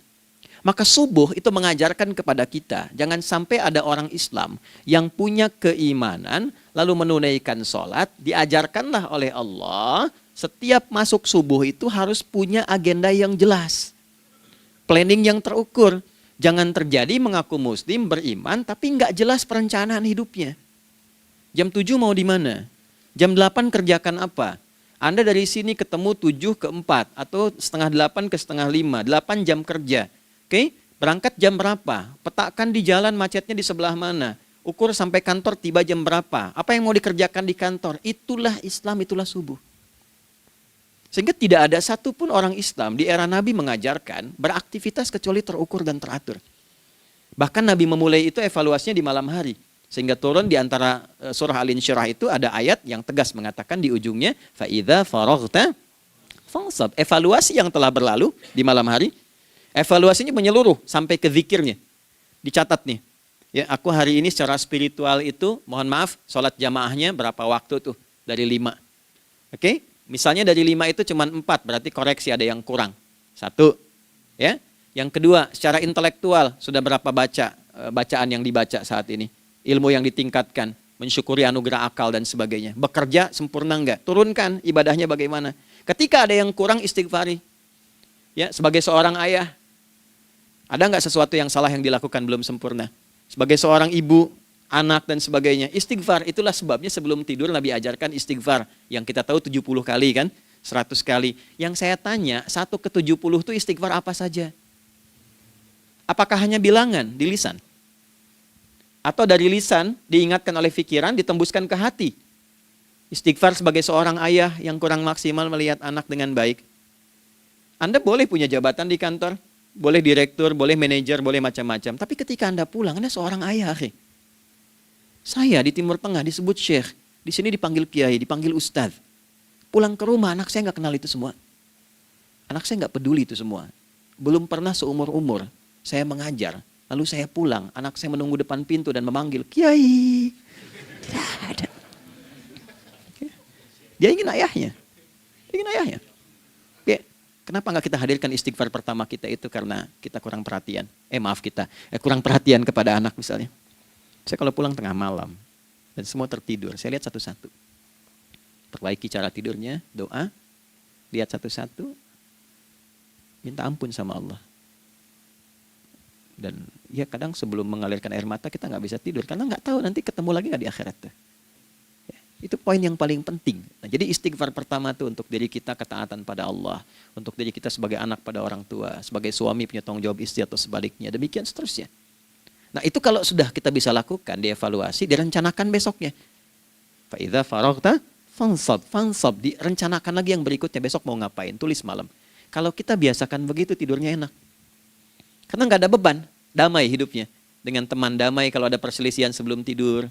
[SPEAKER 2] Maka subuh itu mengajarkan kepada kita, jangan sampai ada orang Islam yang punya keimanan, lalu menunaikan sholat, diajarkanlah oleh Allah, setiap masuk subuh itu harus punya agenda yang jelas. Planning yang terukur. Jangan terjadi mengaku muslim, beriman, tapi nggak jelas perencanaan hidupnya. Jam 7 mau di mana? Jam 8 kerjakan apa? Anda dari sini ketemu 7 ke 4, atau setengah 8 ke setengah 5, 8 jam kerja. Oke, berangkat jam berapa? Petakan di jalan macetnya di sebelah mana? Ukur sampai kantor tiba jam berapa? Apa yang mau dikerjakan di kantor? Itulah Islam, itulah subuh. Sehingga tidak ada satupun orang Islam di era Nabi mengajarkan beraktivitas kecuali terukur dan teratur. Bahkan Nabi memulai itu evaluasinya di malam hari. Sehingga turun di antara surah Al-Insyirah itu ada ayat yang tegas mengatakan di ujungnya, فَإِذَا فَرَغْتَ فَانْصَبْ. Evaluasi yang telah berlalu di malam hari. Evaluasinya menyeluruh sampai ke zikirnya. Dicatat nih. Ya, aku hari ini secara spiritual itu, mohon maaf, sholat jamaahnya berapa waktu tuh? Dari 5. Oke? Misalnya dari 5 itu cuma 4, berarti koreksi ada yang kurang. 1. Ya. Yang kedua, secara intelektual sudah berapa bacaan yang dibaca saat ini? Ilmu yang ditingkatkan, mensyukuri anugerah akal dan sebagainya. Bekerja sempurna enggak? Turunkan ibadahnya bagaimana? Ketika ada yang kurang, istighfari. Ya, sebagai seorang ayah, ada nggak sesuatu yang salah yang dilakukan belum sempurna? Sebagai seorang ibu, anak dan sebagainya, istighfar. Itulah sebabnya sebelum tidur Nabi ajarkan istighfar. Yang kita tahu 70 kali kan, 100 kali. Yang saya tanya, 1 ke 70 itu istighfar apa saja? Apakah hanya bilangan di lisan? Atau dari lisan diingatkan oleh pikiran, ditembuskan ke hati? Istighfar sebagai seorang ayah yang kurang maksimal melihat anak dengan baik. Anda boleh punya jabatan di kantor, boleh direktur, boleh manajer, boleh macam-macam. Tapi ketika Anda pulang, Anda seorang ayah. Saya di Timur Tengah disebut syekh, di sini dipanggil kiai, dipanggil ustadz. Pulang ke rumah, anak saya nggak kenal itu semua. Anak saya nggak peduli itu semua. Belum pernah seumur-umur saya mengajar, lalu saya pulang, anak saya menunggu depan pintu dan memanggil, kiai. Tidak ada. Dia ingin ayahnya. Ingin ayahnya. Ya. Kenapa nggak kita hadirkan istighfar pertama kita itu karena kita kurang perhatian. Kurang perhatian kepada anak misalnya. Saya kalau pulang tengah malam dan semua tertidur, saya lihat satu-satu. Perbaiki cara tidurnya, doa, lihat satu-satu, minta ampun sama Allah. Dan ya kadang sebelum mengalirkan air mata kita nggak bisa tidur karena nggak tahu nanti ketemu lagi nggak di akhirat. Ya, itu poin yang paling penting. Nah, jadi istighfar pertama tuh untuk diri kita ketaatan pada Allah, untuk diri kita sebagai anak pada orang tua, sebagai suami punya tanggung jawab istri atau sebaliknya, demikian seterusnya. Nah itu kalau sudah kita bisa lakukan, dievaluasi, direncanakan besoknya. Fa'idha faraghta fansab, direncanakan lagi yang berikutnya, besok mau ngapain, tulis malam. Kalau kita biasakan begitu tidurnya enak. Karena nggak ada beban, damai hidupnya. Dengan teman damai kalau ada perselisihan sebelum tidur.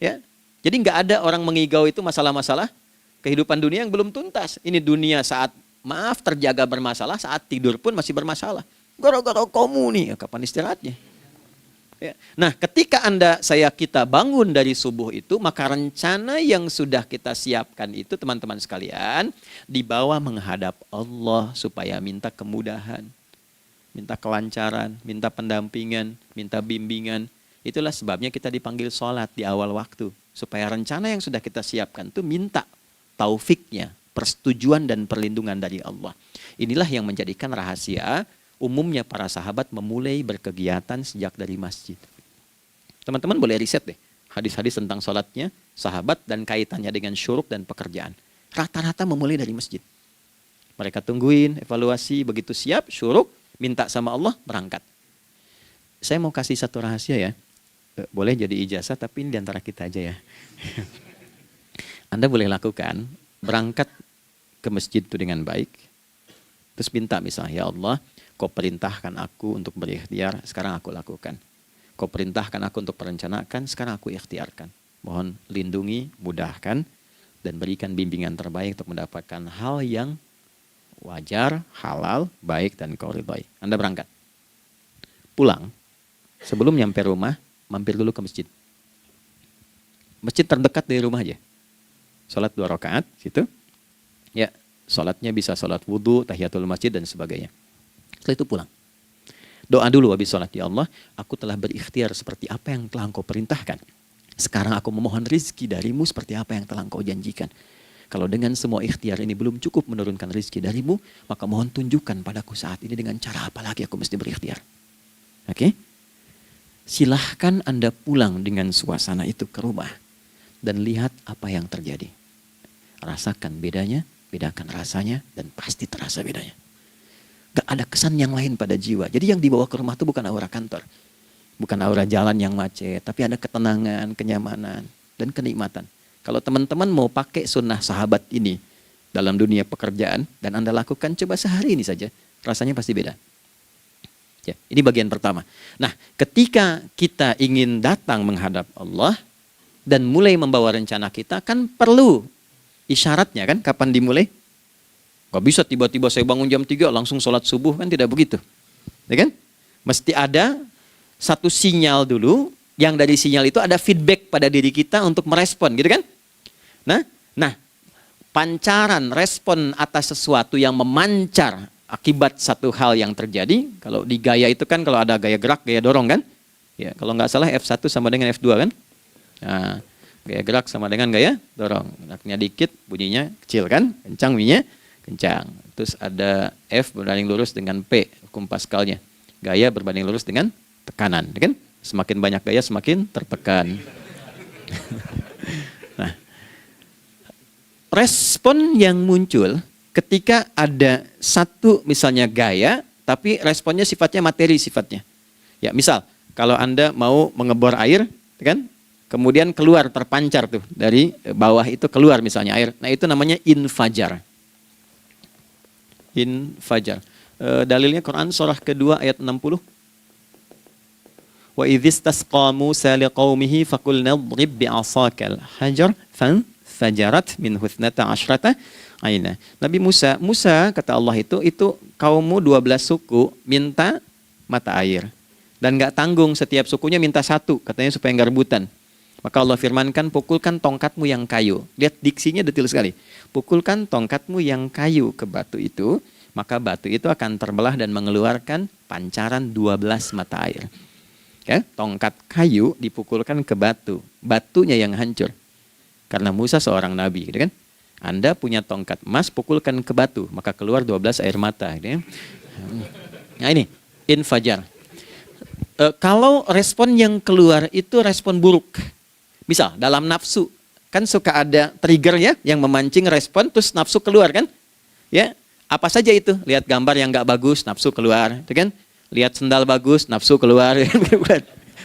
[SPEAKER 2] Ya, jadi nggak ada orang mengigau itu masalah-masalah kehidupan dunia yang belum tuntas. Ini dunia saat maaf terjaga bermasalah, saat tidur pun masih bermasalah. Gara-gara kamu nih, kapan istirahatnya? Ya. Nah, ketika kita bangun dari subuh itu, maka rencana yang sudah kita siapkan itu, teman-teman sekalian, dibawa menghadap Allah supaya minta kemudahan, minta kelancaran, minta pendampingan, minta bimbingan. Itulah sebabnya kita dipanggil sholat di awal waktu, supaya rencana yang sudah kita siapkan itu minta taufiknya, persetujuan dan perlindungan dari Allah. Inilah yang menjadikan rahasia umumnya para sahabat memulai berkegiatan sejak dari masjid. Teman-teman boleh riset deh, hadis-hadis tentang sholatnya sahabat dan kaitannya dengan syuruk dan pekerjaan. Rata-rata memulai dari masjid. Mereka tungguin, evaluasi, begitu siap, syuruk, minta sama Allah, berangkat. Saya mau kasih satu rahasia ya, boleh jadi ijazah tapi ini diantara kita aja ya. Anda boleh lakukan, berangkat ke masjid itu dengan baik, terus minta misalnya, ya Allah, Kau perintahkan aku untuk berikhtiar, sekarang aku lakukan. Kau perintahkan aku untuk merencanakan, sekarang aku ikhtiarkan. Mohon lindungi, mudahkan, dan berikan bimbingan terbaik untuk mendapatkan hal yang wajar, halal, baik, dan kau ridhoi. Anda berangkat. Pulang, sebelum nyampe rumah, mampir dulu ke masjid. Masjid terdekat dari rumah aja. Sholat 2 rakaat, gitu. Ya, sholatnya bisa sholat wudhu, tahiyatul masjid, dan sebagainya. Setelah itu pulang. Doa dulu habis sholat. Ya Allah, aku telah berikhtiar seperti apa yang telah engkau perintahkan. Sekarang aku memohon rizki darimu seperti apa yang telah engkau janjikan. Kalau dengan semua ikhtiar ini belum cukup menurunkan rizki darimu, maka mohon tunjukkan padaku saat ini dengan cara apa lagi aku mesti berikhtiar. Oke? Silahkan Anda pulang dengan suasana itu ke rumah. Dan lihat apa yang terjadi. Rasakan bedanya, bedakan rasanya, dan pasti terasa bedanya. Gak ada kesan yang lain pada jiwa. Jadi yang dibawa ke rumah itu bukan aura kantor. Bukan aura jalan yang macet. Tapi ada ketenangan, kenyamanan, dan kenikmatan. Kalau teman-teman mau pakai sunnah sahabat ini dalam dunia pekerjaan, dan Anda lakukan coba sehari ini saja, rasanya pasti beda. Ya, ini bagian pertama. Nah, ketika kita ingin datang menghadap Allah, dan mulai membawa rencana kita, kan perlu isyaratnya kan, kapan dimulai? Gak bisa tiba-tiba saya bangun jam 3 langsung sholat subuh, kan tidak begitu. Ya kan? Mesti ada satu sinyal dulu, yang dari sinyal itu ada feedback pada diri kita untuk merespon, gitu kan? Nah, pancaran respon atas sesuatu yang memancar akibat satu hal yang terjadi, kalau di gaya itu kan kalau ada gaya gerak, gaya dorong kan? Ya, kalau nggak salah F1 sama dengan F2 kan? Nah, gaya gerak sama dengan gaya dorong. Geraknya dikit, bunyinya kecil kan? Kencang bunyinya, kencang. Terus ada F berbanding lurus dengan P, hukum Pascalnya. Gaya berbanding lurus dengan tekanan, kan? Semakin banyak gaya, semakin tertekan. Nah, respon yang muncul ketika ada satu misalnya gaya, tapi responnya sifatnya materi sifatnya. Ya, misal kalau Anda mau mengebor air, kan? Kemudian keluar terpancar tuh dari bawah itu keluar misalnya air. Nah, itu namanya infajar. Infajar. Dalilnya Quran surah kedua ayat 60. Wa idzistasqa Musa liqaumihi faqulna idrib bi'asakal hajar fanfajarat min huthnata asyrata aina. Nabi Musa kata Allah itu kaummu 12 suku minta mata air. Dan enggak tanggung, setiap sukunya minta satu, katanya supaya enggak rebutan. Maka Allah firmankan, pukulkan tongkatmu yang kayu. Lihat diksinya detail sekali. Pukulkan tongkatmu yang kayu ke batu itu, maka batu itu akan terbelah dan mengeluarkan pancaran 12 mata air. Ya, tongkat kayu dipukulkan ke batu, batunya yang hancur. Karena Musa seorang nabi, gitu kan? Anda punya tongkat emas, pukulkan ke batu, maka keluar 12 air mata. Gitu ya. Nah ini, infajar. Kalau respon yang keluar itu respon buruk. Misal dalam nafsu, kan suka ada triggernya yang memancing respon, terus nafsu keluar kan? Ya, apa saja itu? Lihat gambar yang nggak bagus, nafsu keluar, itu kan? Lihat sendal bagus, nafsu keluar,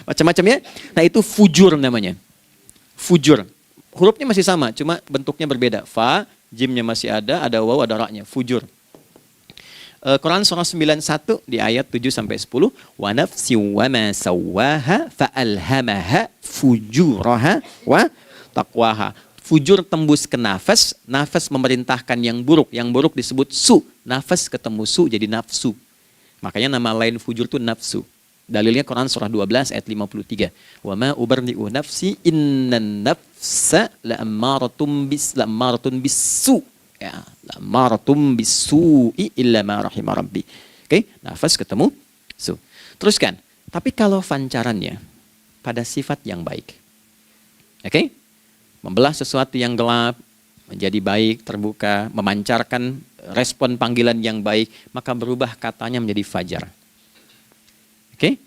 [SPEAKER 2] macam-macam ya. Nah itu fujur namanya, fujur. Hurufnya masih sama, cuma bentuknya berbeda. Fa, jimnya masih ada waw, ada ra-nya, fujur. Quran surah 91 di ayat 7-10. Wa nafsi wa ma sawwaha fa'alhamaha fujuraha wa taqwaha. Fujur tembus ke nafas, nafas memerintahkan yang buruk disebut su. Nafas ketemu su jadi nafsu. Makanya nama lain fujur itu nafsu. Dalilnya Quran surah 12 ayat 53. Wa ma ubarni'u nafsi innan nafsa la'ammaratun bisu. Ya, la'ammaratun bisu'i illa ma rahima rabbi. Oke, nafas ketemu su. Teruskan. Tapi kalau pancarannya pada sifat yang baik. Oke? Membelah sesuatu yang gelap menjadi baik, terbuka, memancarkan respon panggilan yang baik, maka berubah katanya menjadi fajar. Oke?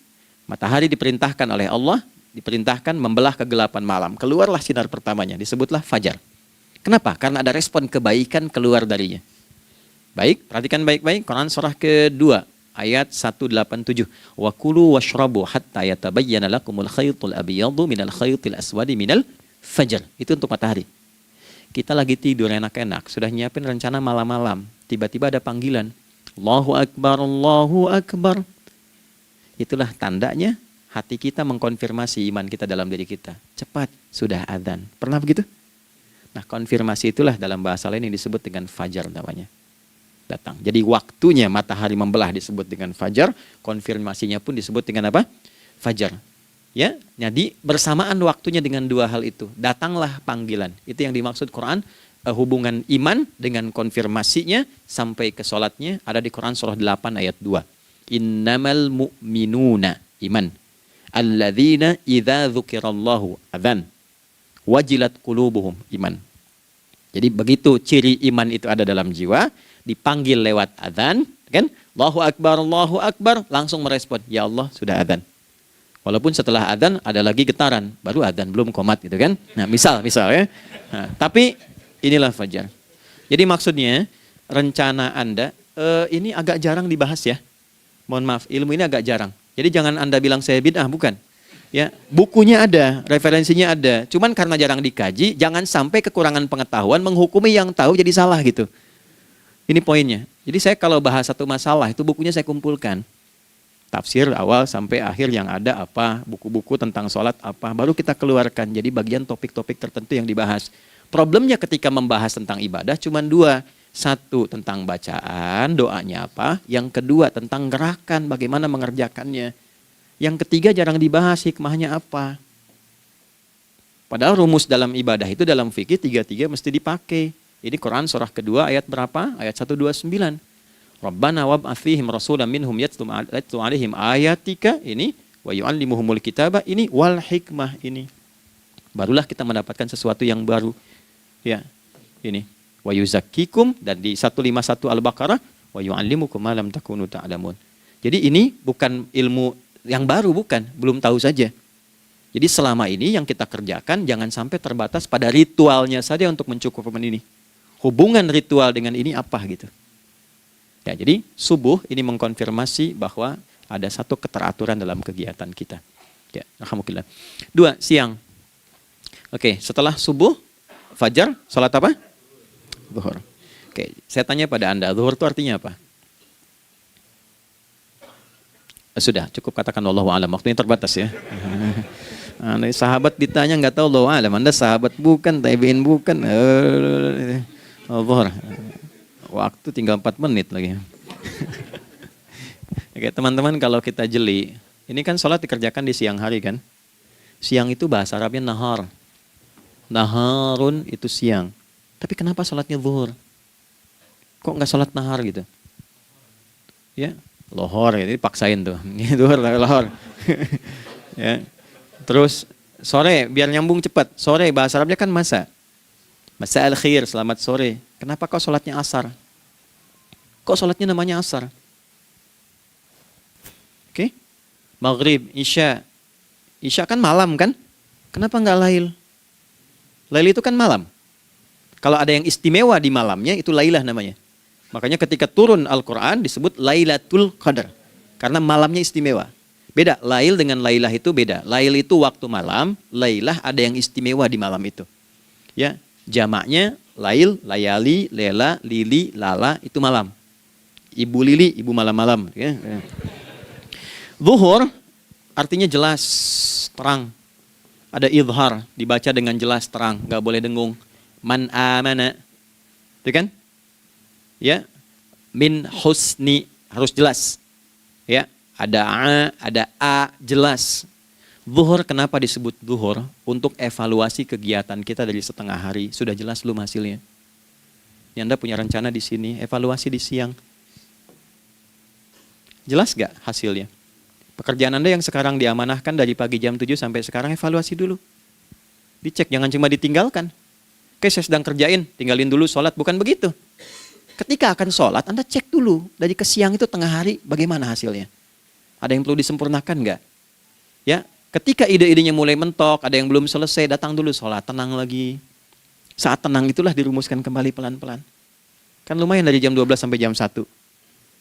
[SPEAKER 2] Matahari diperintahkan oleh Allah, diperintahkan membelah kegelapan malam. Keluarlah sinar pertamanya, disebutlah fajar. Kenapa? Karena ada respon kebaikan keluar darinya. Baik, perhatikan baik-baik. Quran surah kedua, ayat 187. Wa kulu washrabu hatta yatabayyana lakumul khaytul abyadu minal khaytil aswadi minal fajar. Itu untuk matahari. Kita lagi tidur enak-enak, sudah nyiapin rencana malam-malam. Tiba-tiba ada panggilan. Allahu Akbar, Allahu Akbar. Itulah tandanya hati kita mengkonfirmasi iman kita dalam diri kita. Cepat, sudah adzan. Pernah begitu? Nah, konfirmasi itulah dalam bahasa lain yang disebut dengan fajar namanya. Datang. Jadi waktunya matahari membelah disebut dengan fajar, konfirmasinya pun disebut dengan apa? Fajar. Ya, jadi bersamaan waktunya dengan dua hal itu. Datanglah panggilan. Itu yang dimaksud Quran, hubungan iman dengan konfirmasinya sampai ke sholatnya ada di Quran surah 8 ayat 2. Innamal mu'minuna iman. Alladzina idza dzukirallahu adzan. Wajilat qulubuhum iman. Jadi begitu ciri iman itu ada dalam jiwa, dipanggil lewat adzan, kan? Allahu Akbar, langsung merespon, ya Allah sudah adzan. Walaupun setelah adzan ada lagi getaran, baru adzan belum qomat gitu kan. Nah, misal ya. Nah, tapi inilah fajar. Jadi maksudnya rencana Anda ini agak jarang dibahas ya. Mohon maaf, ilmu ini agak jarang. Jadi jangan Anda bilang saya bid'ah, bukan. Ya, bukunya ada, referensinya ada. Cuman karena jarang dikaji, jangan sampai kekurangan pengetahuan menghukumi yang tahu jadi salah gitu. Ini poinnya. Jadi saya kalau bahas satu masalah itu bukunya saya kumpulkan. Tafsir awal sampai akhir yang ada apa, buku-buku tentang sholat apa, baru kita keluarkan. Jadi bagian topik-topik tertentu yang dibahas. Problemnya ketika membahas tentang ibadah cuma dua. Satu tentang bacaan, doanya apa. Yang kedua tentang gerakan, bagaimana mengerjakannya. Yang ketiga jarang dibahas hikmahnya apa. Padahal rumus dalam ibadah itu dalam fikih tiga-tiga mesti dipakai. Ini Quran surah kedua ayat berapa? Ayat 129. Rabbana wab'ats fihim rasulan minhum yatlu 'alaihim ayatika ini wa yu'allimuhumul kitaba ini wal hikmah ini. Barulah kita mendapatkan sesuatu yang baru. Ya. Ini wa yuzakkikum dan di 151 Al-Baqarah wa yu'allimukum ma lam takunu ta'lamun. Jadi ini bukan ilmu yang baru, bukan, belum tahu saja. Jadi selama ini yang kita kerjakan jangan sampai terbatas pada ritualnya saja untuk mencukupkan ini. Hubungan ritual dengan ini apa gitu. Ya, jadi subuh ini mengkonfirmasi bahwa ada satu keteraturan dalam kegiatan kita. Ya, alhamdulillah. 2, siang. Oke, setelah subuh, fajar, salat apa? Zuhur. Oke, saya tanya pada Anda, zuhur itu artinya apa? Sudah, cukup katakan Allahu a'lam. Waktunya terbatas ya. Sahabat ditanya nggak tahu Allahu a'lam. Anda sahabat bukan, tabi'in bukan. Zuhur. Waktu tinggal 4 menit lagi. Oke, teman-teman kalau kita jeli, ini kan sholat dikerjakan di siang hari kan? Siang itu bahasa Arabnya nahar. Naharun itu siang. Tapi kenapa sholatnya zuhur? Kok nggak sholat nahar gitu? Ya, lohor ya, jadi paksain tuh. Zuhur lohor. Ya. Terus sore biar nyambung cepat. Sore bahasa Arabnya kan masa. Masa al-khair, selamat sore. Kenapa kok sholatnya asar? Kok sholatnya namanya asar? Oke. Maghrib, isya. Isya kan malam kan? Kenapa nggak lail? Lail itu kan malam. Kalau ada yang istimewa di malamnya itu lailah namanya. Makanya ketika turun Al-Quran disebut Lailatul Qadar. Karena malamnya istimewa. Beda, lail dengan lailah itu beda. Lail itu waktu malam, lailah ada yang istimewa di malam itu. Ya, jamaknya lail, layali, lela, lili, lala itu malam. Ibu lili, ibu malam-malam. Ya. Zuhur artinya jelas, terang. Ada idhar, dibaca dengan jelas, terang. Gak boleh dengung. Man amana. Itu kan? Ya, min husni harus jelas. Ya, ada a jelas. Zuhur kenapa disebut zuhur? Untuk evaluasi kegiatan kita dari setengah hari. Sudah jelas belum hasilnya? Ya, Anda punya rencana di sini, evaluasi di siang. Jelas gak hasilnya? Pekerjaan Anda yang sekarang diamanahkan dari pagi jam 7 sampai sekarang, evaluasi dulu. Dicek, jangan cuma ditinggalkan. Oke, saya sedang kerjain, tinggalin dulu sholat. Bukan begitu. Ketika akan sholat, Anda cek dulu. Dari ke siang itu tengah hari, bagaimana hasilnya? Ada yang perlu disempurnakan nggak? Ya, ketika ide-idenya mulai mentok, ada yang belum selesai, datang dulu sholat, tenang lagi. Saat tenang itulah dirumuskan kembali pelan-pelan. Kan lumayan dari jam 12 sampai jam 1.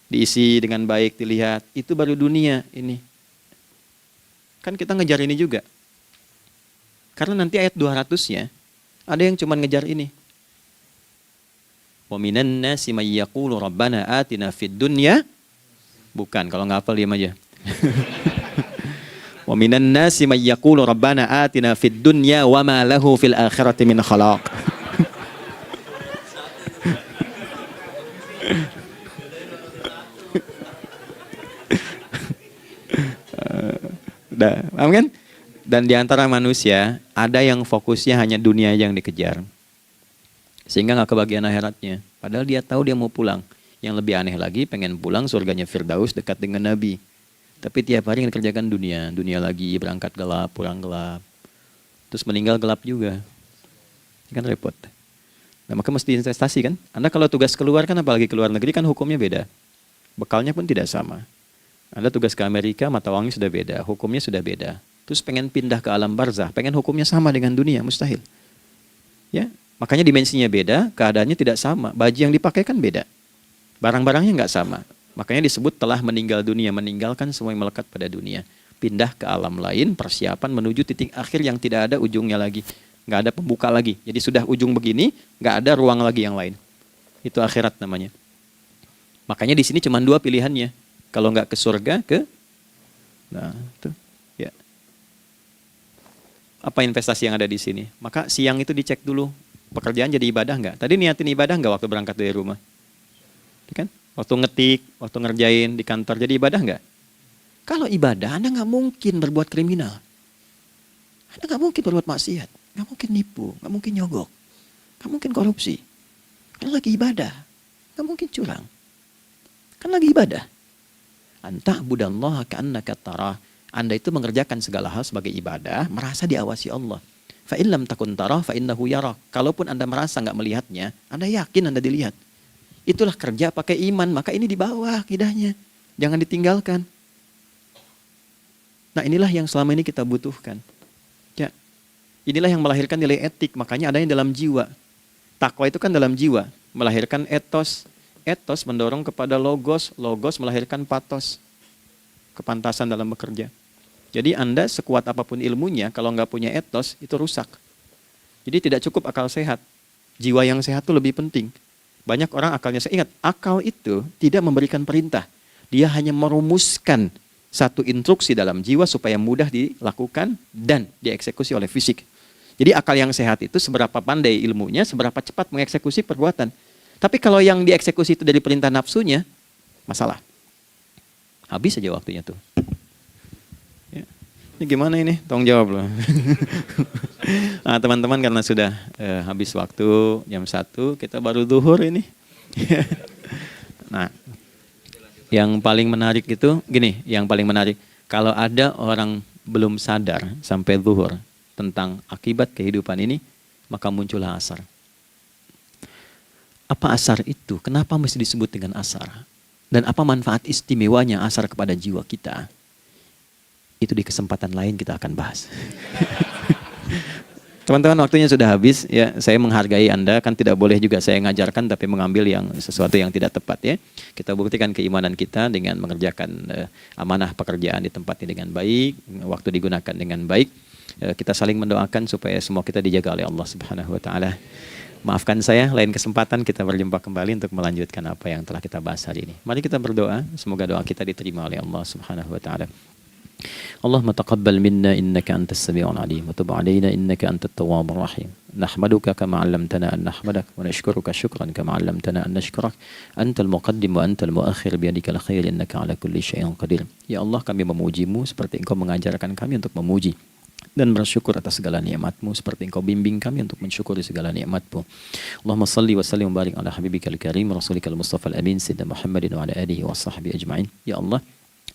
[SPEAKER 2] Diisi dengan baik, dilihat. Itu baru dunia ini. Kan kita ngejar ini juga. Karena nanti ayat 200-nya, ada yang cuma ngejar ini. Wa minan nasi may yaqulu rabbana atina fid dunya. Bukan, kalau nggak hafal diam aja. Wa minan nasi may yaqulu rabbana atina fid dunya wa ma lahu fil akhirati min khalaq. Paham kan? Dan di antara manusia ada yang fokusnya hanya dunia yang dikejar, sehingga nggak kebagian akhiratnya. Padahal dia tahu dia mau pulang. Yang lebih aneh lagi, pengen pulang surganya Firdaus dekat dengan Nabi. Tapi tiap hari kerjakan dunia, dunia lagi, berangkat gelap, pulang gelap, terus meninggal gelap juga. Ini kan repot. Nah, maka mesti investasi kan? Anda kalau tugas keluar kan, apalagi keluar negeri kan hukumnya beda. Bekalnya pun tidak sama. Anda tugas ke Amerika, mata uangnya sudah beda, hukumnya sudah beda. Terus pengen pindah ke alam barzah, pengen hukumnya sama dengan dunia, mustahil. Ya, makanya dimensinya beda, keadaannya tidak sama. Baju yang dipakai kan beda. Barang-barangnya nggak sama. Makanya disebut telah meninggal dunia, meninggalkan semua yang melekat pada dunia. Pindah ke alam lain, persiapan menuju titik akhir yang tidak ada ujungnya lagi. Nggak ada pembuka lagi. Jadi sudah ujung begini, nggak ada ruang lagi yang lain. Itu akhirat namanya. Makanya di sini cuma dua pilihannya. Kalau nggak ke surga, nah itu. Ya. Apa investasi yang ada di sini? Maka siang itu dicek dulu. Pekerjaan jadi ibadah nggak? Tadi niatin ibadah nggak waktu berangkat dari rumah? Kan? Waktu ngetik, waktu ngerjain di kantor, jadi ibadah nggak? Kalau ibadah, Anda nggak mungkin berbuat kriminal. Anda nggak mungkin berbuat maksiat. Nggak mungkin nipu, nggak mungkin nyogok. Nggak mungkin korupsi. Kan lagi ibadah. Nggak mungkin curang. Kan lagi ibadah. Anta budallaha ka'annaka tarah. Anda itu mengerjakan segala hal sebagai ibadah, merasa diawasi Allah. Fa in lam takun tarah fa innahu yarah. Kalaupun Anda merasa nggak melihatnya, Anda yakin Anda dilihat. Itulah kerja pakai iman, maka ini di bawah akidahnya. Jangan ditinggalkan. Nah, inilah yang selama ini kita butuhkan. Ya. Inilah yang melahirkan nilai etik, makanya adanya dalam jiwa. Takwa itu kan dalam jiwa, melahirkan etos. Etos mendorong kepada logos, logos melahirkan patos. Kepantasan dalam bekerja. Jadi Anda sekuat apapun ilmunya, kalau nggak punya etos, itu rusak. Jadi tidak cukup akal sehat. Jiwa yang sehat itu lebih penting. Banyak orang akalnya, saya ingat, akal itu tidak memberikan perintah. Dia hanya merumuskan satu instruksi dalam jiwa supaya mudah dilakukan dan dieksekusi oleh fisik. Jadi akal yang sehat itu seberapa pandai ilmunya, seberapa cepat mengeksekusi perbuatan. Tapi kalau yang dieksekusi itu dari perintah nafsunya, masalah. Habis aja waktunya tuh. Ya. Ini gimana ini? Tolong jawab loh. Nah, teman-teman karena sudah habis waktu jam 1, kita baru zuhur ini. Nah, yang paling menarik itu, gini, yang paling menarik. Kalau ada orang belum sadar sampai zuhur tentang akibat kehidupan ini, maka muncullah asar. Apa asar itu? Kenapa mesti disebut dengan asar? Dan apa manfaat istimewanya asar kepada jiwa kita? Itu di kesempatan lain kita akan bahas. Teman-teman, waktunya sudah habis. Ya, saya menghargai Anda, kan tidak boleh juga saya ngajarkan tapi mengambil yang sesuatu yang tidak tepat ya. Kita buktikan keimanan kita dengan mengerjakan amanah pekerjaan di tempat ini dengan baik, waktu digunakan dengan baik. Kita saling mendoakan supaya semua kita dijaga oleh Allah Subhanahu wa taala. Maafkan saya, lain kesempatan kita berjumpa kembali untuk melanjutkan apa yang telah kita bahas hari ini. Mari kita berdoa, semoga doa kita diterima oleh Allah Subhanahu wa taala. Allahumma taqabbal minna innaka antas sami'ul alim wa tub 'alaina innaka antat tawwabur rahim. Nahmaduka kama 'allamtana an nahmadak wa nashkuruka syukran kama 'allamtana an nashkurak. Antal muqaddim wa antal muakhir biyadikal khair innaka 'ala kulli syai'in qadir. Ya Allah, kami memujimu seperti Engkau mengajarkan kami untuk memuji dan bersyukur atas segala nikmat-Mu seperti Engkau bimbing kami untuk mensyukuri segala nikmat-Mu. Allahumma salli wa sallim wa barik ala habibikal karim rasulikal mustafa al-amin sayyidina Muhammadin wa ala alihi wa sahbihi ajma'in. Ya Allah,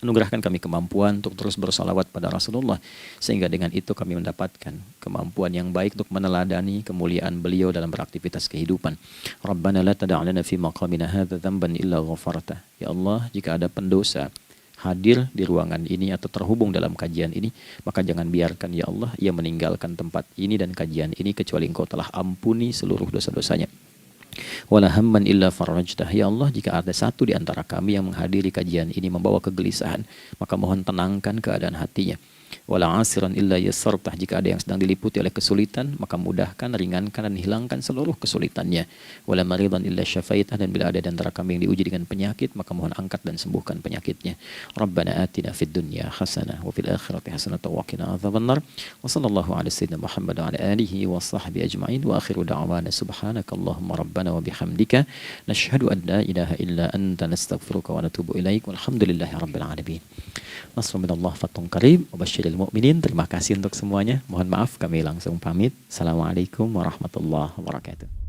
[SPEAKER 2] anugerahkan kami kemampuan untuk terus bersalawat pada Rasulullah, sehingga dengan itu kami mendapatkan kemampuan yang baik untuk meneladani kemuliaan beliau dalam beraktivitas kehidupan. Rabbana la tada' lana fi maqamina hadza dhanban illa ghafartah. Ya Allah, jika ada pendosa hadir di ruangan ini atau terhubung dalam kajian ini, maka jangan biarkan ya Allah ia meninggalkan tempat ini dan kajian ini kecuali Engkau telah ampuni seluruh dosa-dosanya. Wala hamman illa farajtah. Ya Allah, jika ada satu di antara kami yang menghadiri kajian ini membawa kegelisahan, maka mohon tenangkan keadaan hatinya.
[SPEAKER 1] Wala asiran illa yassartah. Jika ada yang sedang diliputi oleh kesulitan, maka mudahkan, ringankan dan hilangkan seluruh kesulitannya. Wala maridan illa syafaitah. Dan bila ada di antara kami yang diuji dengan penyakit, maka mohon angkat dan sembuhkan penyakitnya. Rabbana atina fid dunya hasanah wa fil akhirati hasanah wa qina adzabannar. Wa sallallahu ala sayyidina Muhammad wa ala alihi wa sahbihi ajma'in. Wa akhiru da'wana subhanakallahumma rabbana wa bihamdika nashhadu an la ilaha illa anta nastaghfiruka wa natubu ilaik. Walhamdulillahi rabbil alamin. Nasrun minallah fathun qarib wa basyiril mu'minin. Terima kasih untuk semuanya. Mohon maaf kami langsung pamit. Assalamualaikum warahmatullahi wabarakatuh.